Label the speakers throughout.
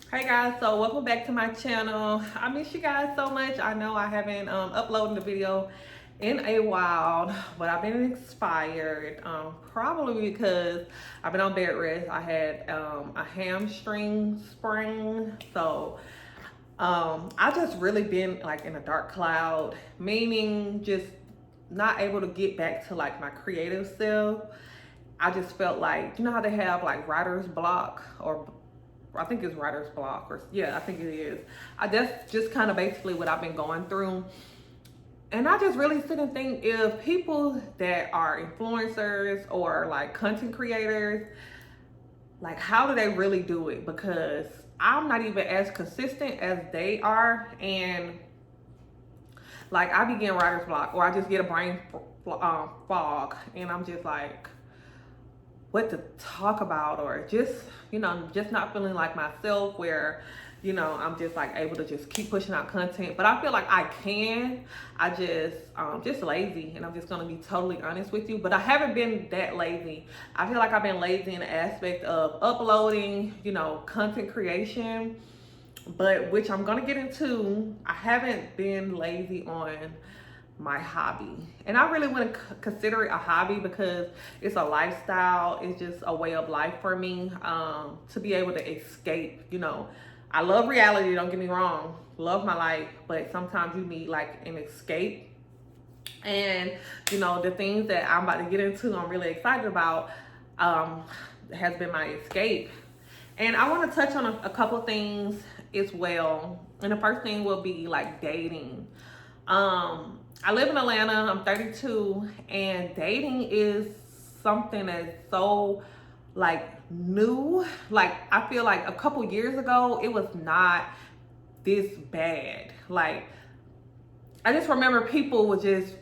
Speaker 1: Hey guys, so welcome back to my channel. I miss you guys so much. I know I haven't uploaded a video in a while, but I've been expired, probably because I've been on bed rest. I had a hamstring sprain, so I just really been like in a dark cloud, meaning just not able to get back to like my creative self. I just felt like, you know how they have like writer's block, or I think it's writer's block, or yeah, I think it is. That's just kind of basically what I've been going through. And I just really sit and think, if people that are influencers or like content creators, like how do they really do it? Because I'm not even as consistent as they are. And like I begin writer's block, or I just get a brain fog, and I'm just like, what to talk about, or just, just not feeling like myself, where I'm just like able to just keep pushing out content. But I feel like I can. I just lazy, and I'm just gonna be totally honest with you. But I haven't been that lazy. I feel like I've been lazy in the aspect of uploading, content creation, but which I'm gonna get into. I haven't been lazy on my hobby, and I really wouldn't consider it a hobby, because it's a lifestyle. It's just a way of life for me, to be able to escape. I love reality, don't get me wrong, love my life, but sometimes you need like an escape. And the things that I'm about to get into, I'm really excited about, um, has been my escape. And I want to touch on a couple things as well. And the first thing will be like dating. I live in Atlanta. I'm 32, and dating is something that's so like new. Like I feel like a couple years ago, it was not this bad. Like I just remember people were just,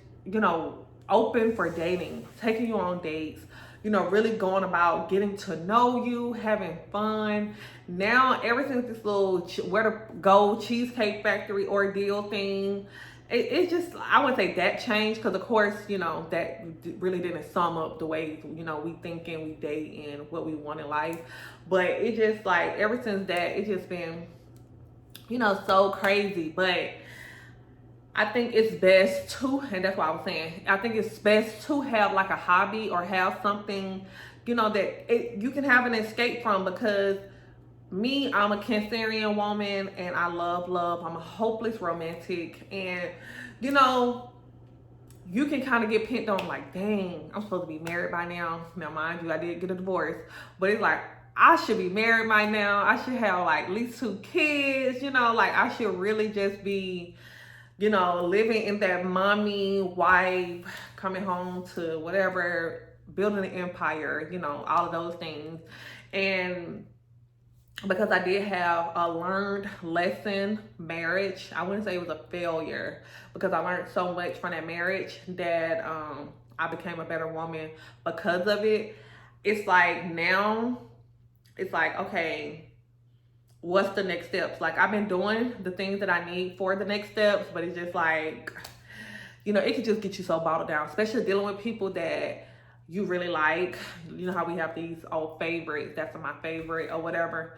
Speaker 1: open for dating, taking you on dates, really going about getting to know you, having fun. Now everything's this little where to go Cheesecake Factory ordeal thing. It just, I wouldn't say that changed, because of course, that really didn't sum up the way, we think and we date and what we want in life. But it just like, ever since that, it's just been, so crazy. But I think it's best to, and that's what I was saying, I think it's best to have like a hobby, or have something, that you can have an escape from. Because me, I'm a Cancerian woman, and I love love. I'm a hopeless romantic. And, you can kind of get pinned on like, dang, I'm supposed to be married by now. Now, mind you, I did get a divorce, but it's like, I should be married by now. I should have like at least 2 kids, like I should really just be, living in that mommy wife, coming home to whatever, building an empire, all of those things. And because I did have a learned lesson marriage, I wouldn't say it was a failure, because I learned so much from that marriage that I became a better woman because of it. It's like now, it's like, okay, what's the next steps? Like I've been doing the things that I need for the next steps, but it's just like, it could just get you so bottled down, especially dealing with people that you really like. You know how we have these old favorites, that's my favorite or whatever.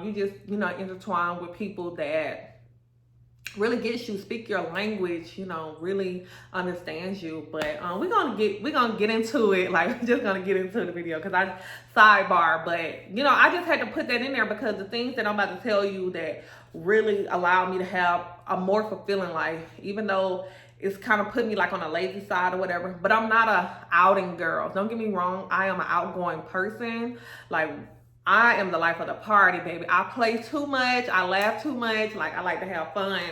Speaker 1: You just, intertwine with people that really gets you, speak your language, really understands you. But we're gonna get into it. Like we're just gonna get into the video, because I sidebar. But I just had to put that in there, because the things that I'm about to tell you that really allow me to have a more fulfilling life, even though it's kind of put me like on a lazy side or whatever. But I'm not a outing girl, don't get me wrong. I am an outgoing person. Like I am the life of the party, baby. I play too much. I laugh too much. Like I like to have fun.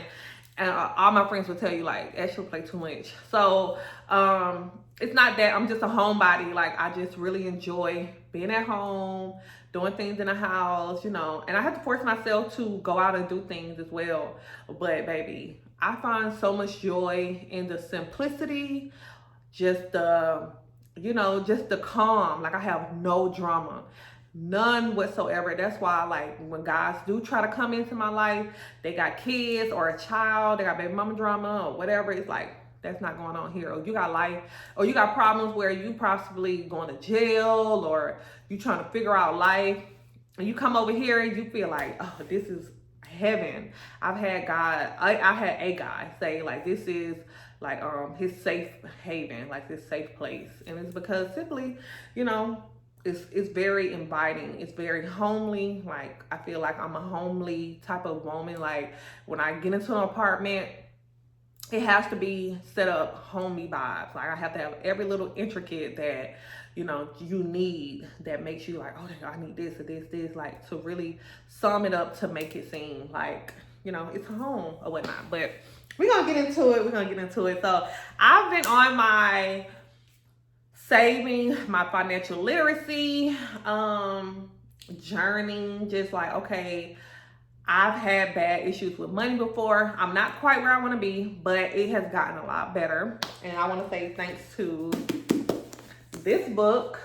Speaker 1: And all my friends will tell you, like, Ashley play too much. So it's not that I'm just a homebody. Like I just really enjoy being at home, doing things in the house, And I have to force myself to go out and do things as well. But baby, I find so much joy in the simplicity, just just the calm. Like I have no drama, none whatsoever. That's why, like, when guys do try to come into my life, they got kids or a child, they got baby mama drama or whatever. It's like, that's not going on here. Or you got life, or you got problems where you possibly going to jail, or you trying to figure out life. and you come over here and you feel like, oh, this is heaven. I've had I had a guy say like this is like his safe haven, like this safe place. And it's because simply, you know, it's very inviting. It's very homely. Like I feel like I'm a homely type of woman. Like when I get into an apartment, it has to be set up homey vibes. Like I have to have every little intricate that, you know, you need that makes you like, oh, I need this or this, like to really sum it up to make it seem like, you know, it's a home or whatnot. But we're going to get into it. We're going to get into it. So I've been on my saving, my financial literacy journey, just like, okay, I've had bad issues with money before. I'm not quite where I want to be, but it has gotten a lot better. And I want to say thanks to this book,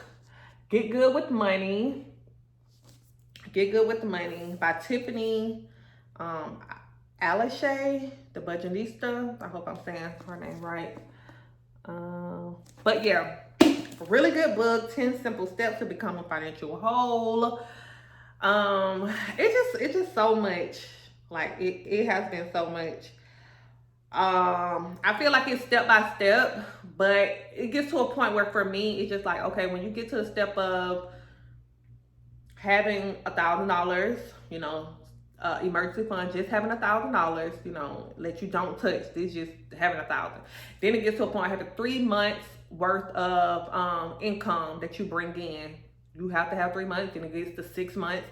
Speaker 1: Get Good with Money. Get Good with Money by Tiffany Alashay, the Budgetnista. I hope I'm saying her name right. But yeah, really good book, 10 Simple Steps to Become a Financial Whole. It's just so much. Like it has been so much. I feel like it's step by step, but it gets to a point where for me it's just like, okay, when you get to the step of having $1,000, you know, emergency fund, just having $1,000, you know, that you don't touch. This just having 1,000. Then it gets to a point having 3 months worth of income that you bring in. You have to have 3 months, then it gets to 6 months.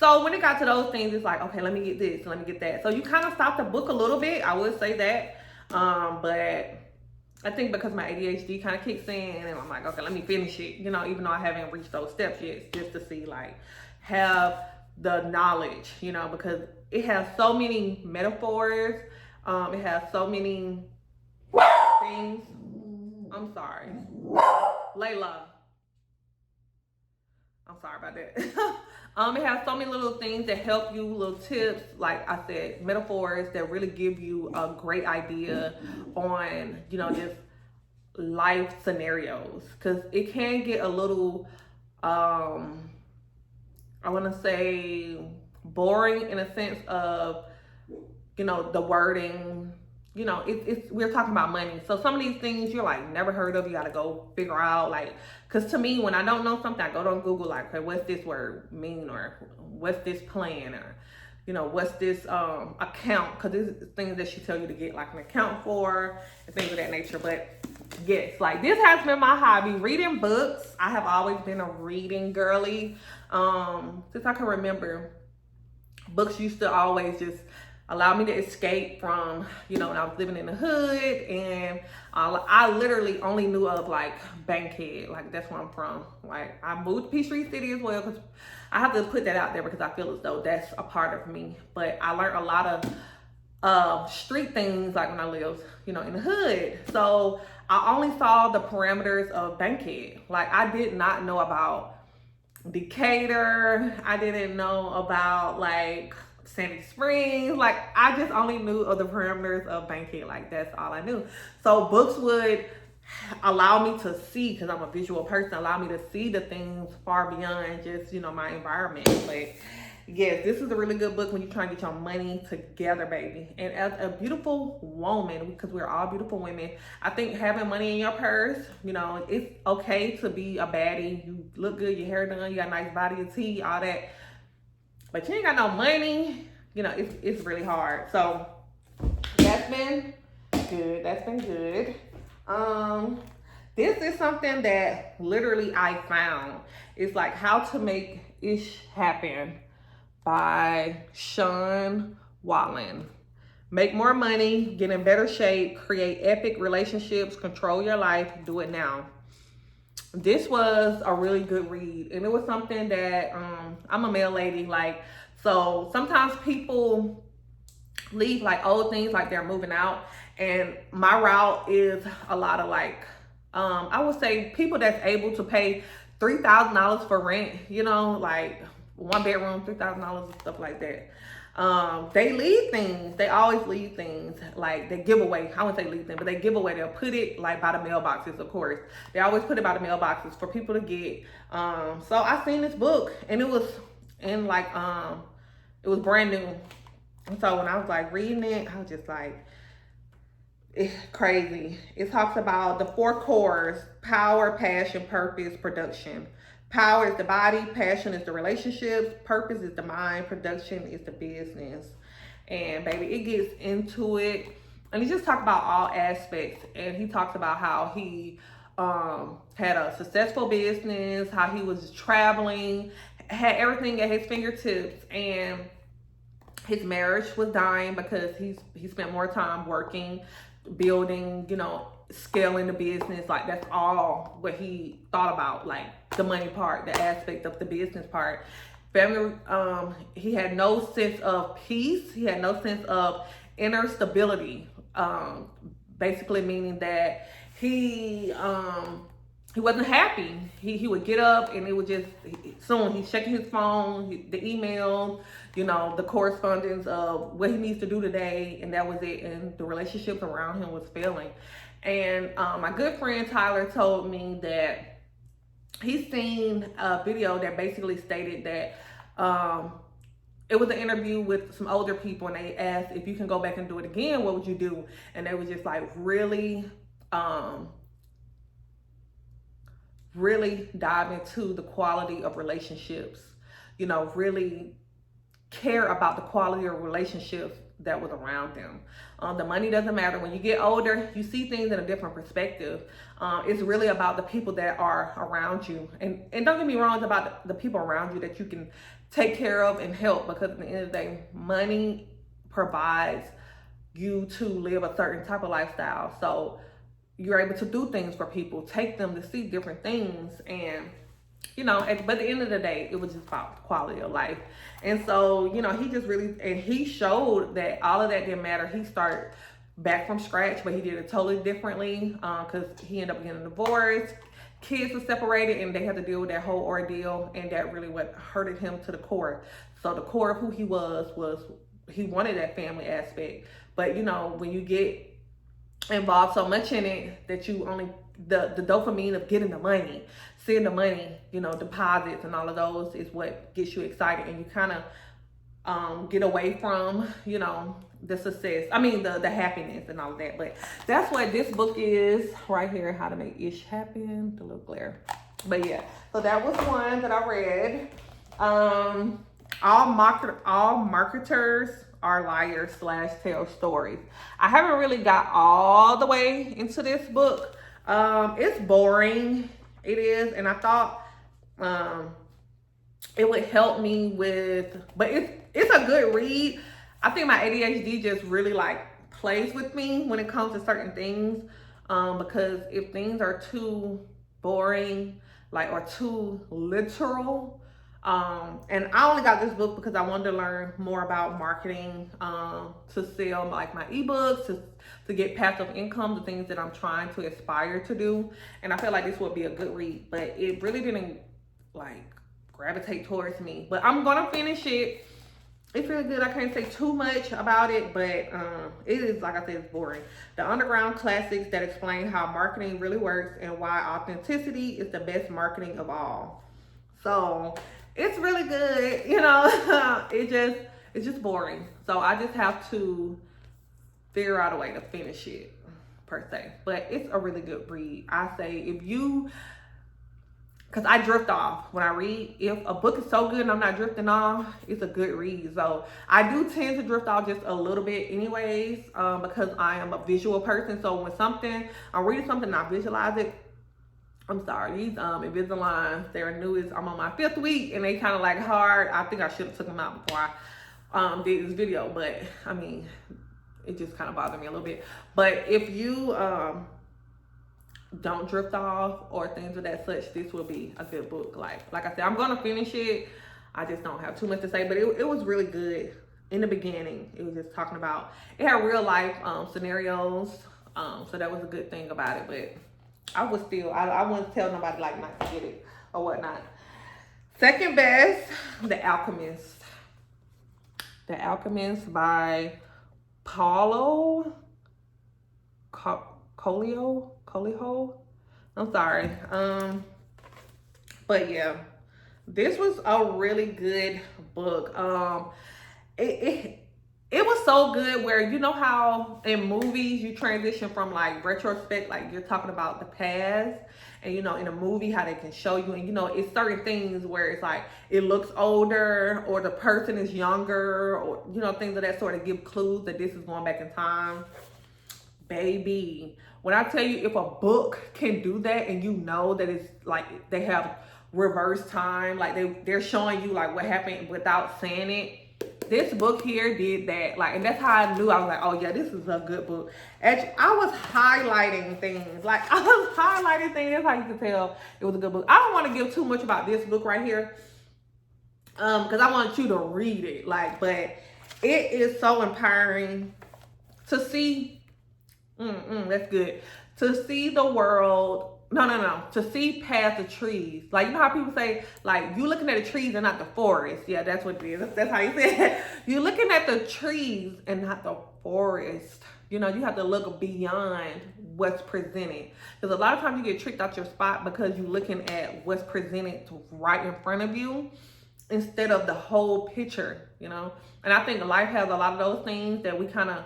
Speaker 1: So when it got to those things, it's like, okay, let me get this, let me get that. So you kind of stop the book a little bit, I would say that. But I think because my ADHD kind of kicks in, and I'm like, okay, let me finish it, you know, even though I haven't reached those steps yet, just to see, like, have the knowledge, you know, because it has so many metaphors. It has so many things. I'm sorry. Layla. I'm sorry about that. It has so many little things that help you, little tips, like I said, metaphors that really give you a great idea on, you know, just life scenarios. Because it can get a little, I want to say, boring in a sense of, you know, the wording. You know, we're talking about money. So some of these things you're like never heard of, you got to go figure out, like, because to me, when I don't know something, I go on Google, like, okay, what's this word mean, or what's this plan, or, you know, what's this account, because there's things that she tell you to get like an account for and things of that nature. But yes, like this has been my hobby, reading books. I have always been a reading girly. Since I can remember, books used to always just allow me to escape from, you know, when I was living in the hood, and I literally only knew of like Bankhead, like that's where I'm from. Like I moved to Peachtree City as well, because I have to put that out there because I feel as though that's a part of me. But I learned a lot of street things like when I lived, you know, in the hood. So I only saw the parameters of Bankhead. Like I did not know about Decatur. I didn't know about like Sandy Springs. Like I just only knew of the parameters of Bankhead. Like that's all I knew. So books would allow me to see, because I'm a visual person, allow me to see the things far beyond just, you know, my environment. But yes, this is a really good book when you're trying to get your money together, baby. And as a beautiful woman, because we're all beautiful women, I think having money in your purse, you know, it's okay to be a baddie. You look good, your hair done, you got a nice body, your teeth, all that. But you ain't got no money, you know, it's really hard. So that's been good. That's been good. This is something that literally I found. It's like How to Make Ish Happen by Sean Wallen. Make more money, get in better shape, create epic relationships, control your life, do it now. This was a really good read, and it was something that I'm a mail lady, like, so sometimes people leave like old things, like they're moving out, and my route is a lot of like I would say people that's able to pay $3,000 for rent, you know, like 1 bedroom, $3,000 and stuff like that. They leave things. They always leave things, like they give away. I wouldn't say leave things, but they give away. They'll put it like by the mailboxes, of course. They always put it by the mailboxes for people to get. So I seen this book, and it was and like it was brand new. And so when I was like reading it, I was just like, it's crazy. It talks about the four cores: power, passion, purpose, production. Power is the body, passion is the relationships, purpose is the mind, production is the business. And baby, it gets into it. And he just talks about all aspects. And he talks about how he had a successful business, how he was traveling, had everything at his fingertips, and his marriage was dying because he spent more time working, building, scaling the business. Like, that's all what he thought about, like the money part, the aspect of the business part. Family, he had no sense of peace. He had no sense of inner stability. Basically meaning that he wasn't happy. He would get up and it would just, soon he's checking his phone, the emails, the correspondence of what he needs to do today, and that was it. And the relationships around him was failing. And my good friend Tyler told me that he's seen a video that basically stated that it was an interview with some older people, and they asked, if you can go back and do it again, what would you do? And they were just like, really dive into the quality of relationships, really care about the quality of relationships that was around them. The money doesn't matter. When you get older, you see things in a different perspective. It's really about the people that are around you. And don't get me wrong, it's about the people around you that you can take care of and help, because at the end of the day, money provides you to live a certain type of lifestyle. So you're able to do things for people, take them to see different things. And but at the end of the day, it was just about quality of life. And so, he just really, and he showed that all of that didn't matter. He started back from scratch, but he did it totally differently, because he ended up getting a divorce. Kids were separated, and they had to deal with that whole ordeal, and that really what hurted him to the core. So the core of who he was he wanted that family aspect. But, when you get involved so much in it that you only, the dopamine of getting the money, seeing the money, deposits and all of those is what gets you excited, and you kind of get away from, the success. I mean, the happiness and all of that. But that's what this book is right here, How to Make Ish Happen, the little glare. But yeah, so that was one that I read. All marketers are liars / tell stories. I haven't really got all the way into this book. It's boring. It is. And I thought it would help me but it's a good read. I think my ADHD just really plays with me when it comes to certain things. Because if things are too boring, or too literal, and I only got this book because I wanted to learn more about marketing, to sell my ebooks, to get passive income, the things that I'm trying to aspire to do. And I feel like this would be a good read, but it really didn't gravitate towards me. But I'm gonna finish it. It's really good. I can't say too much about it, but it is, like I said, it's boring. The Underground Classics that explain how marketing really works and why authenticity is the best marketing of all. So it's really good, it's just boring. So I just have to figure out a way to finish it, per se. But it's a really good read. I say because I drift off when I read. If a book is so good and I'm not drifting off, it's a good read. So I do tend to drift off just a little bit anyways, because I am a visual person. So when I'm reading something and I visualize it, I'm sorry, these Invisaligns, they're new. I'm on my 5th week, and they kind of hard. I think I should have took them out before I did this video, but I mean, it just kind of bothered me a little bit. But if you don't drift off or things of that such, this will be a good book. Like I said, I'm gonna finish it. I just don't have too much to say, but it was really good. In the beginning, it was just talking about, it had real life scenarios, so that was a good thing about it. But I wouldn't tell nobody not to get it or whatnot. Second best, The Alchemist. The Alchemist by Paulo Coelho. I'm sorry. But yeah, This was a really good book. It it was so good where you know how in movies you transition from like retrospect, like you're talking about the past, and you know in a movie how they can show you, and you know it's certain things where it's like it looks older or the person is younger, or you know things of that sort of give clues that this is going back in time. Baby, when I tell you if a book can do that and you know that it's like they have reverse time, like they're showing you like what happened without saying it. This book here did that. Like, and that's how I knew. I was like, oh yeah, this is a good book. Actually, I was highlighting things. Like I was highlighting things. That's how you can tell it was a good book. I don't want to give too much about this book right here. Because I want you to read it. Like, but it is so empowering to see. That's good. To see the world. No. To see past the trees. Like, you know how people say, like, you looking at the trees and not the forest. Yeah, that's what it is. That's how you say it. You're looking at the trees and not the forest. You know, you have to look beyond what's presented. Because a lot of times you get tricked out your spot because you're looking at what's presented right in front of you instead of the whole picture, you know? And I think life has a lot of those things that we kind of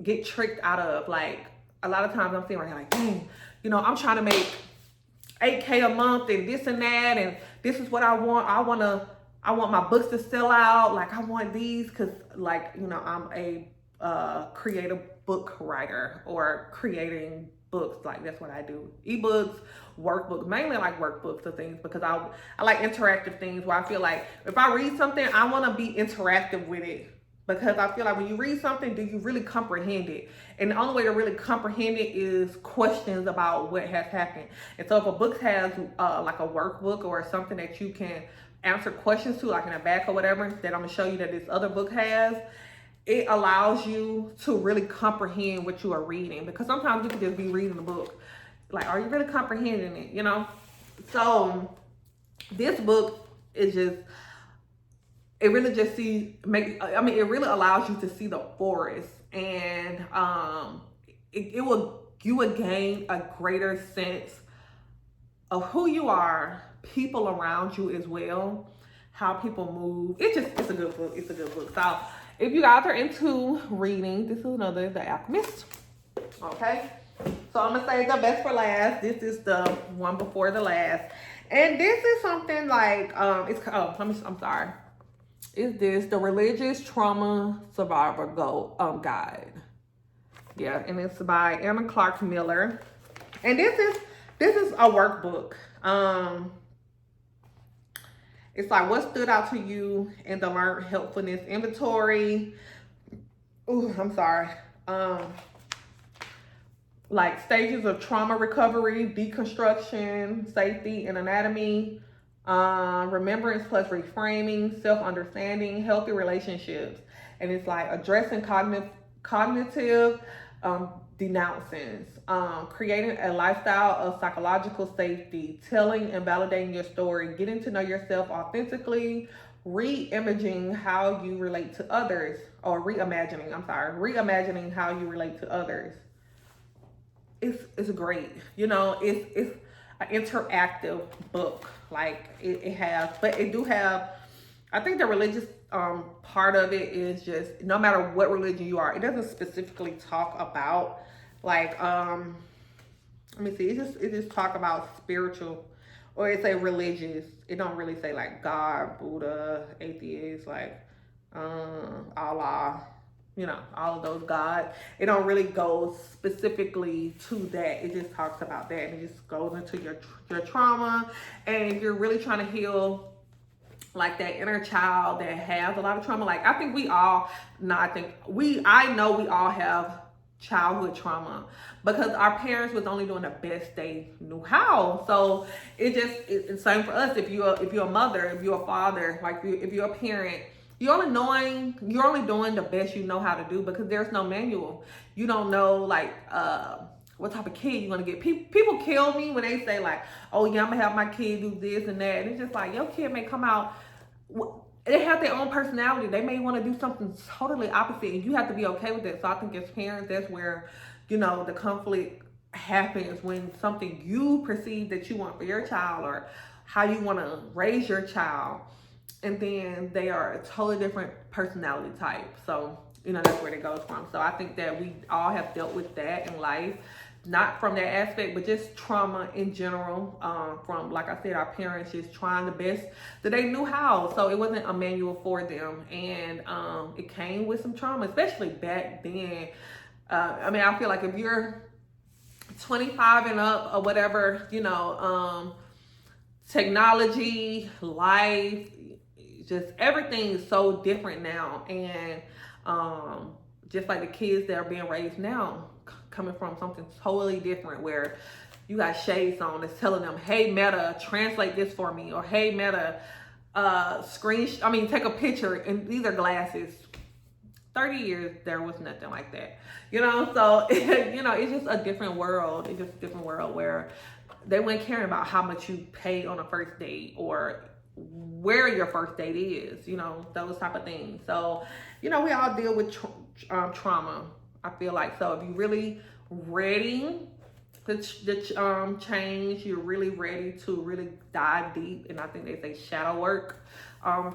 Speaker 1: get tricked out of. Like a lot of times I'm sitting right here like, dang, you know, I'm trying to make 8K a month and this and that, and this is what I want. I want my books to sell out. Like I want these because like, you know, I'm a creative book writer or creating books. Like that's what I do. Ebooks, workbooks, mainly like workbooks or things because I like interactive things where I feel like if I read something, I want to be interactive with it. Because I feel like when you read something, do you really comprehend it? And the only way to really comprehend it is questions about what has happened. And so if a book has like a workbook or something that you can answer questions to, like in a back or whatever, that I'm going to show you that this other book has, it allows you to really comprehend what you are reading. Because sometimes you can just be reading the book. Like, are you really comprehending it? You know? So this book is just... it really just it really allows you to see the forest, and you would gain a greater sense of who you are, people around you as well, how people move. It's a good book. It's a good book. So if you guys are into reading, this is another The Alchemist. Okay. So I'm gonna save the best for last. This is the one before the last. And this is something like I'm sorry. Is this the Religious Trauma Survivor Guide? Yeah, and it's by Anna Clark Miller. And this is a workbook. It's like what stood out to you in the learned helpfulness inventory. Ooh, I'm sorry. Like stages of trauma recovery, deconstruction, safety, and anatomy. Remembrance plus reframing, self-understanding, healthy relationships. And it's like addressing cognitive denouncings, creating a lifestyle of psychological safety, telling and validating your story, getting to know yourself authentically, reimagining how you relate to others, or reimagining how you relate to others. It's great. You know, it's an interactive book. Like it has, but it do have, I think the religious part of it is just no matter what religion you are, it doesn't specifically talk about like let me see, it just talk about spiritual, or it's a religious. It don't really say like God, Buddha, atheist, like Allah, you know, all of those gods. It don't really go specifically to that. It just talks about that, and it just goes into your trauma, and if you're really trying to heal like that inner child that has a lot of trauma. Like I think we all, I know we all have childhood trauma because our parents was only doing the best they knew how. So it's same for us. If you're a mother, if you're a father, like if you're a parent, you're only doing the best you know how to do because there's no manual. You don't know like what type of kid you're gonna get. People kill me when they say like, oh yeah, I'm gonna have my kid do this and that. And it's just like your kid may come out, they have their own personality. They may want to do something totally opposite, and you have to be okay with that. So I think as parents, that's where, you know, the conflict happens when something you perceive that you want for your child or how you want to raise your child, and then they are a totally different personality type. So, you know, that's where it goes from. So I think that we all have dealt with that in life, not from that aspect, but just trauma in general. From, like I said, our parents just trying the best that they knew how. So it wasn't a manual for them, and it came with some trauma, especially back then. I mean, I feel like if you're 25 and up or whatever, you know, technology, life, just everything is so different now. And just like the kids that are being raised now, coming from something totally different, where you got shades on that's telling them, hey Meta, translate this for me, or hey Meta, take a picture, and these are glasses. 30 years there was nothing like that, you know. So you know, it's just a different world. It's just a different world where they weren't caring about how much you pay on a first date or where your first date is, you know, those type of things. So, you know, we all deal with trauma, I feel like. So if you're really ready to change, you're really ready to really dive deep, and I think they say shadow work,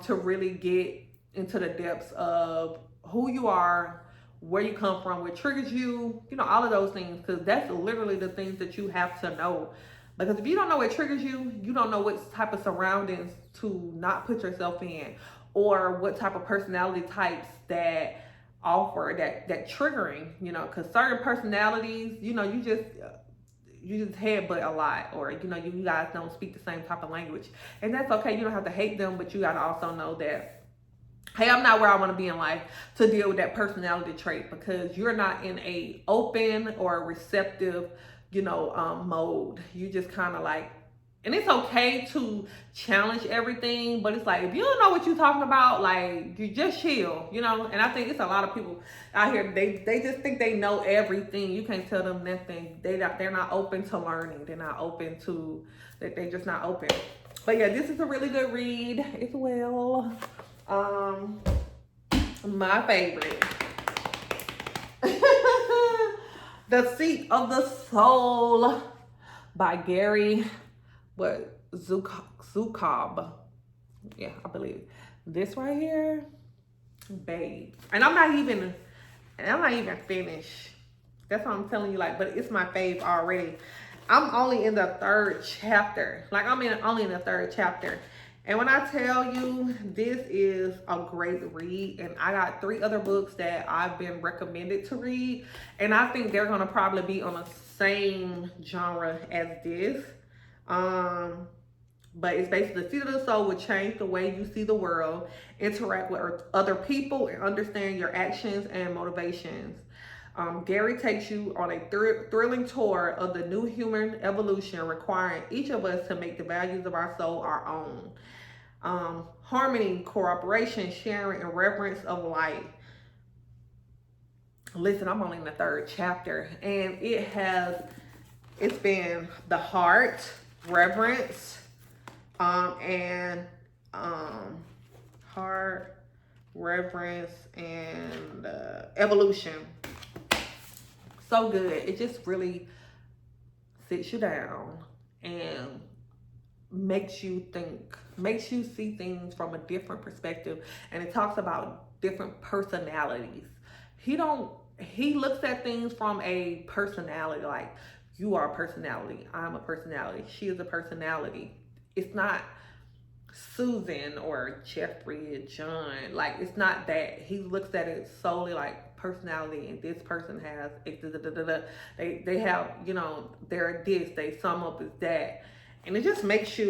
Speaker 1: to really get into the depths of who you are, where you come from, what triggers you, you know, all of those things, because that's literally the things that you have to know. Because if you don't know what triggers you, you don't know what type of surroundings to not put yourself in, or what type of personality types that offer that triggering, you know, because certain personalities, you know, you just headbutt a lot, or, you know, you guys don't speak the same type of language, and that's okay. You don't have to hate them, but you got to also know that, hey, I'm not where I want to be in life to deal with that personality trait, because you're not in a open or receptive, you know, mode. You just kind of like, and it's okay to challenge everything, but it's like, if you don't know what you're talking about, like, you just chill, you know. And I think it's a lot of people out here, they just think they know everything. You can't tell them nothing. They're not open to learning. They're not open to, they're just not open. But yeah, this is a really good read as well. My favorite, The Seat of the Soul by Gary Zukav. Yeah, I believe this right here, babe. And I'm not even finished. That's what I'm telling you, like, but it's my fave already. I'm only in the third chapter. Like, only in the third chapter. And when I tell you, this is a great read, and I got 3 other books that I've been recommended to read, and I think they're gonna probably be on the same genre as this. But it's basically, The Seat of the Soul will change the way you see the world, interact with other people, and understand your actions and motivations. Gary takes you on a thrilling tour of the new human evolution, requiring each of us to make the values of our soul our own. Harmony, cooperation, sharing, and reverence of life. Listen, I'm only in the 3rd chapter, and it's been the heart, reverence, heart, reverence, and evolution. So good. It just really sits you down and makes you think, makes you see things from a different perspective. And it talks about different personalities. He looks at things from a personality, like, you are a personality, I'm a personality, she is a personality. It's not Susan or Jeffrey or John. Like, it's not that. He looks at it solely like personality, and this person has they have, you know, they're this, they sum up as that, and it just makes you